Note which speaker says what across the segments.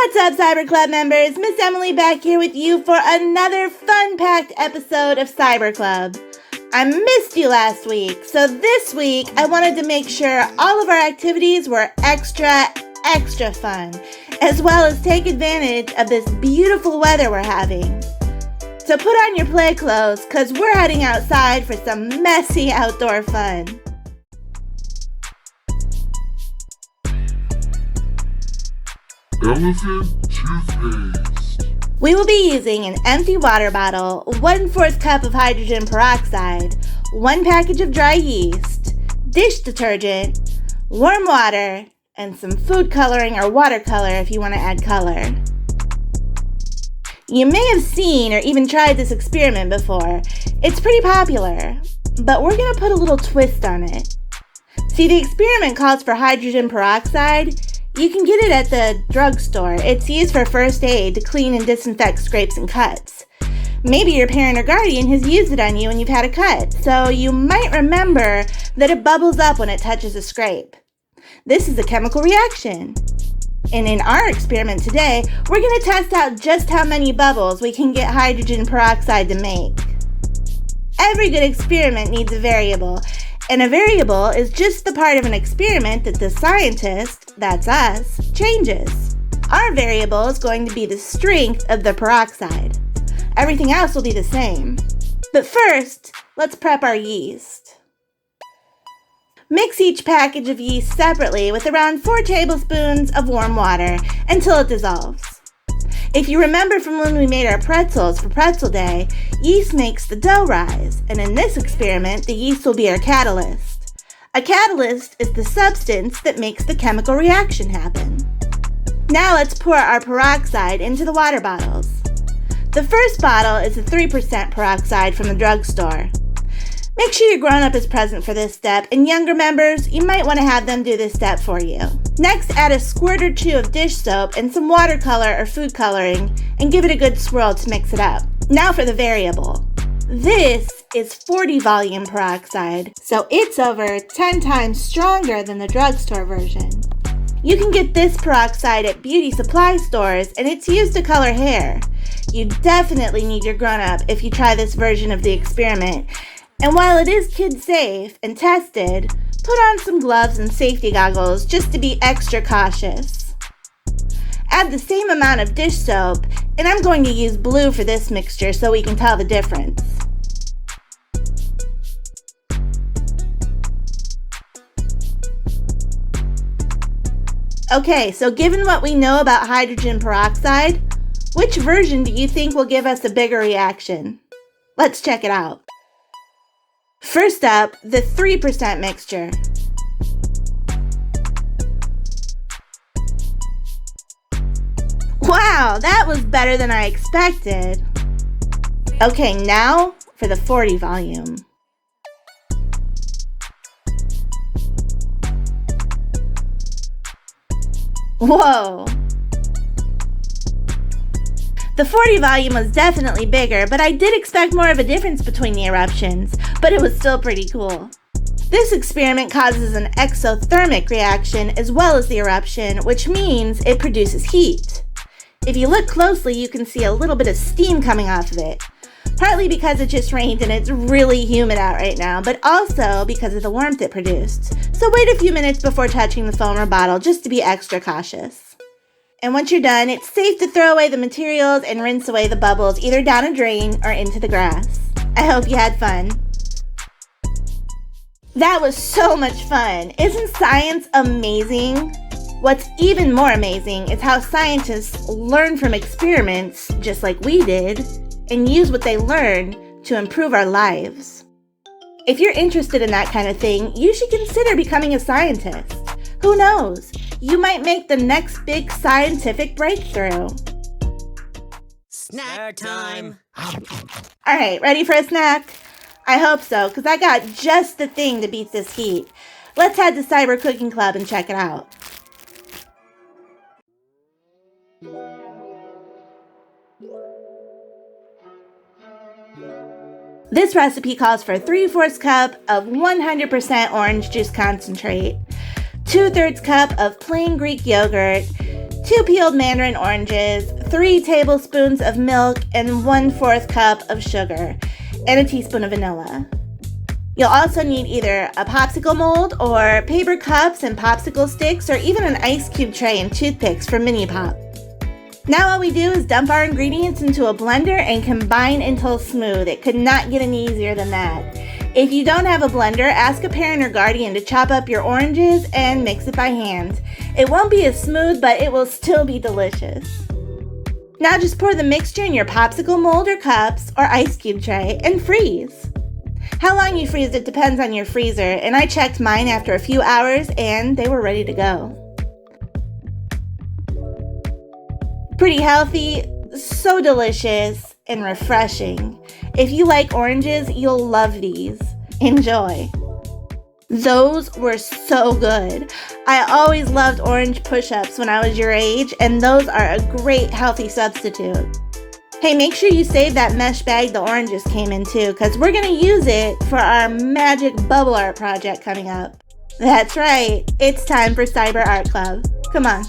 Speaker 1: What's up, Cyber Club members? Miss Emily back here with you for another fun-packed episode of Cyber Club. I missed you last week, so this week I wanted to make sure all of our activities were extra fun, as well as take advantage of this beautiful weather we're having. So put on your play clothes, because we're heading outside for some messy outdoor fun.
Speaker 2: Elephant toothpaste.
Speaker 1: We will be using an empty water bottle, 1/4 cup of hydrogen peroxide, 1 package of dry yeast, dish detergent, warm water, and some food coloring or watercolor if you want to add color. You may have seen or even tried this experiment before. It's pretty popular, but we're going to put a little twist on it. See, the experiment calls for hydrogen peroxide. You can get it at the drugstore. It's used for first aid to clean and disinfect scrapes and cuts. Maybe your parent or guardian has used it on you when you've had a cut, so you might remember that it bubbles up when it touches a scrape. This is a chemical reaction. And in our experiment today, we're going to test out just how many bubbles we can get hydrogen peroxide to make. Every good experiment needs a variable. And a variable is just the part of an experiment that the scientist, that's us, changes. Our variable is going to be the strength of the peroxide. Everything else will be the same. But first, let's prep our yeast. Mix each package of yeast separately with around 4 tablespoons of warm water until it dissolves. If you remember from when we made our pretzels for Pretzel Day, yeast makes the dough rise, and in this experiment, the yeast will be our catalyst. A catalyst is the substance that makes the chemical reaction happen. Now let's pour our peroxide into the water bottles. The first bottle is a 3% peroxide from the drugstore. Make sure your grown-up is present for this step, and younger members, you might want to have them do this step for you. Next, add a squirt or 2 of dish soap and some watercolor or food coloring, and give it a good swirl to mix it up. Now for the variable. This is 40 volume peroxide, so it's over 10 times stronger than the drugstore version. You can get this peroxide at beauty supply stores, and it's used to color hair. You definitely need your grown-up if you try this version of the experiment. And while it is kid-safe and tested, put on some gloves and safety goggles just to be extra cautious. Add the same amount of dish soap, and I'm going to use blue for this mixture so we can tell the difference. Okay, so given what we know about hydrogen peroxide, which version do you think will give us a bigger reaction? Let's check it out. First up, the 3% mixture. Wow, that was better than I expected. Okay, now for the 40 volume. Whoa! The 40 volume was definitely bigger, but I did expect more of a difference between the eruptions, but it was still pretty cool. This experiment causes an exothermic reaction as well as the eruption, which means it produces heat. If you look closely, you can see a little bit of steam coming off of it, partly because it just rained and it's really humid out right now, but also because of the warmth it produced. So wait a few minutes before touching the foam or bottle just to be extra cautious. And once you're done, it's safe to throw away the materials and rinse away the bubbles either down a drain or into the grass. I hope you had fun. That was so much fun. Isn't science amazing? What's even more amazing is how scientists learn from experiments, just like we did, and use what they learn to improve our lives. If you're interested in that kind of thing, you should consider becoming a scientist. Who knows? You might make the next big scientific breakthrough.
Speaker 3: Snack time!
Speaker 1: All right, ready for a snack? I hope so, because I got just the thing to beat this heat. Let's head to Cyber Cooking Club and check it out. This recipe calls for 3/4 cup of 100% orange juice concentrate, 2/3 cup of plain Greek yogurt, 2 peeled mandarin oranges, 3 tablespoons of milk, and 1/4 cup of sugar, and a teaspoon of vanilla. You'll also need either a popsicle mold or paper cups and popsicle sticks, or even an ice cube tray and toothpicks for mini pop. Now all we do is dump our ingredients into a blender and combine until smooth. It could not get any easier than that. If you don't have a blender, ask a parent or guardian to chop up your oranges and mix it by hand. It won't be as smooth, but it will still be delicious. Now just pour the mixture in your popsicle mold or cups or ice cube tray and freeze. How long you freeze it depends on your freezer, and I checked mine after a few hours and they were ready to go. Pretty healthy, so delicious, and refreshing. If you like oranges, you'll love these. Enjoy. Those were so good. I always loved orange push-ups when I was your age, and those are a great healthy substitute. Hey, make sure you save that mesh bag the oranges came in too, because we're going to use it for our magic bubble art project coming up. That's right, it's time for Cyber Art Club. Come on.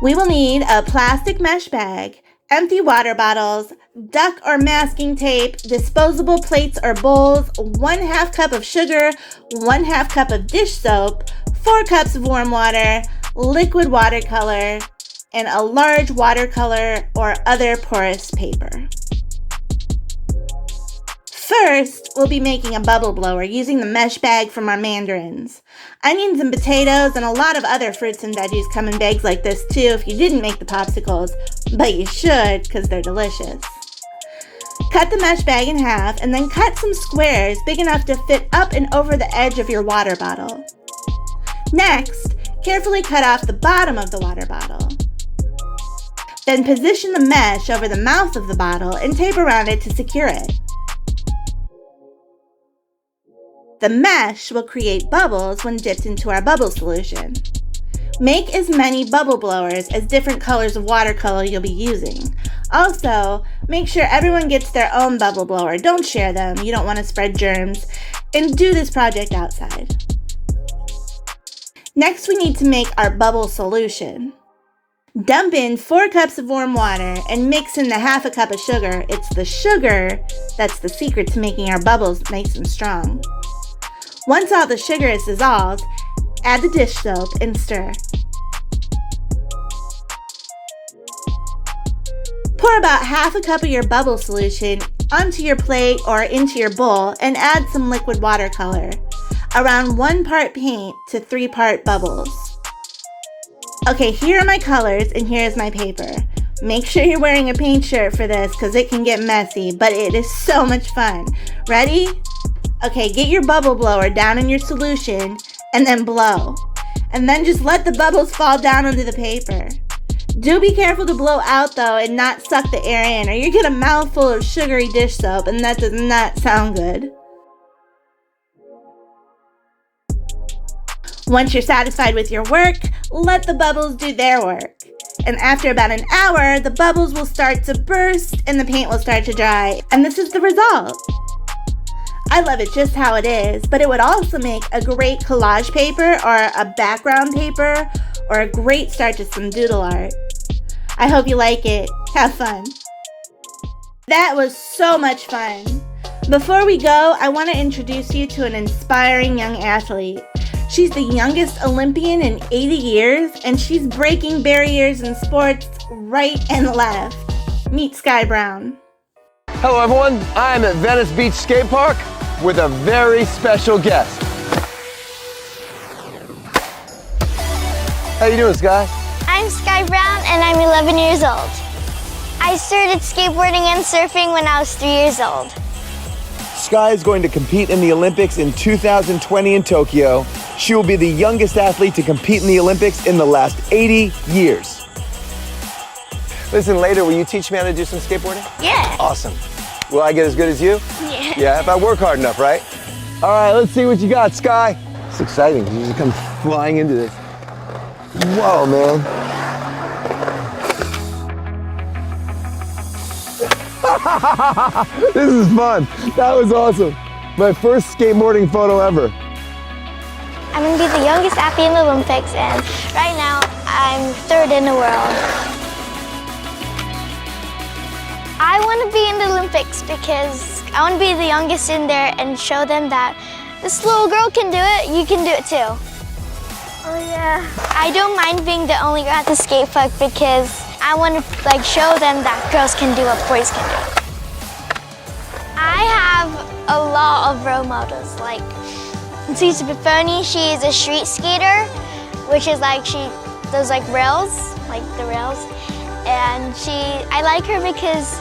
Speaker 1: We will need a plastic mesh bag, empty water bottles, duck or masking tape, disposable plates or bowls, 1/2 cup of sugar, 1/2 cup of dish soap, 4 cups of warm water, liquid watercolor, and a large watercolor or other porous paper. First, we'll be making a bubble blower using the mesh bag from our mandarins. Onions and potatoes and a lot of other fruits and veggies come in bags like this too if you didn't make the popsicles, but you should because they're delicious. Cut the mesh bag in half and then cut some squares big enough to fit up and over the edge of your water bottle. Next, carefully cut off the bottom of the water bottle. Then position the mesh over the mouth of the bottle and tape around it to secure it. The mesh will create bubbles when dipped into our bubble solution. Make as many bubble blowers as different colors of watercolor you'll be using. Also, make sure everyone gets their own bubble blower. Don't share them, you don't want to spread germs. And do this project outside. Next, we need to make our bubble solution. Dump in 4 cups of warm water and mix in the 1/2 cup of sugar. It's the sugar that's the secret to making our bubbles nice and strong. Once all the sugar is dissolved, add the dish soap and stir. Pour about 1/2 cup of your bubble solution onto your plate or into your bowl and add some liquid watercolor, around 1 part paint to 3 part bubbles. Okay, here are my colors and here's my paper. Make sure you're wearing a paint shirt for this because it can get messy, but it is so much fun. Ready? Okay, get your bubble blower down in your solution and then blow. And then just let the bubbles fall down onto the paper. Do be careful to blow out though and not suck the air in, or you get a mouthful of sugary dish soap and that does not sound good. Once you're satisfied with your work, let the bubbles do their work. And after about an hour, the bubbles will start to burst and the paint will start to dry. And this is the result. I love it just how it is, but it would also make a great collage paper or a background paper or a great start to some doodle art. I hope you like it. Have fun. That was so much fun. Before we go, I want to introduce you to an inspiring young athlete. She's the youngest Olympian in 80 years, and she's breaking barriers in sports right and left. Meet Sky Brown.
Speaker 3: Hello everyone, I'm at Venice Beach Skate Park with a very special guest. How you doing, Sky?
Speaker 4: I'm Sky Brown and I'm 11 years old. I started skateboarding and surfing when I was 3 years old.
Speaker 3: Sky is going to compete in the Olympics in 2020 in Tokyo. She will be the youngest athlete to compete in the Olympics in the last 80 years. Listen, later, will you teach me how to do some skateboarding?
Speaker 4: Yeah.
Speaker 3: Awesome. Will I get as good as you?
Speaker 4: Yeah.
Speaker 3: Yeah, if I work hard enough, right? All right, let's see what you got, Sky. It's exciting. You just come flying into this. Whoa, man. This is fun. That was awesome. My first skateboarding photo ever.
Speaker 4: I'm going to be the youngest athlete in the Olympics, and right now I'm 3rd in the world. I want to be in the Olympics because I want to be the youngest in there and show them that this little girl can do it, you can do it too. Oh yeah. I don't mind being the only girl at the skate park because I want to show them that girls can do what boys can do. I have a lot of role models. Like Cece Buffoni, she is a street skater, which is she does rails, the rails. And I like her because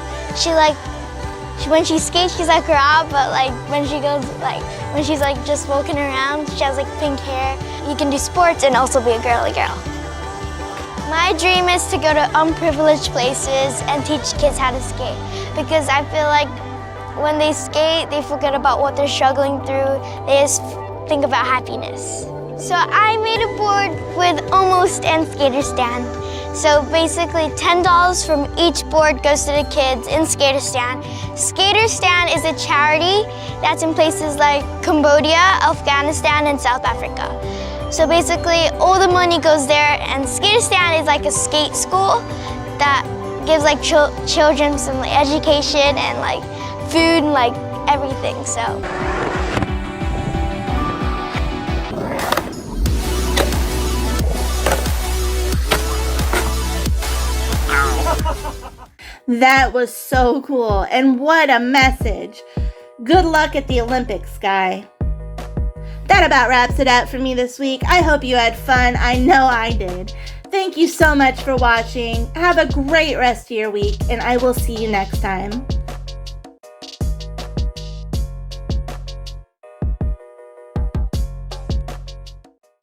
Speaker 4: when she skates, she's like her out, but when she goes, when she's just walking around, she has pink hair. You can do sports and also be a girly girl. My dream is to go to unprivileged places and teach kids how to skate because I feel like when they skate, they forget about what they're struggling through. They just think about happiness. So I made a board with almost and skater stand. So basically $10 from each board goes to the kids in Skater Stand. Skater Stand is a charity that's in places like Cambodia, Afghanistan, and South Africa. So basically all the money goes there, and Skater Stand is a skate school that gives children some education and food and everything. So.
Speaker 1: That was so cool, and what a message. Good luck at the Olympics, Sky. That about wraps it up for me this week. I hope you had fun. I know I did. Thank you so much for watching. Have a great rest of your week, and I will see you next time.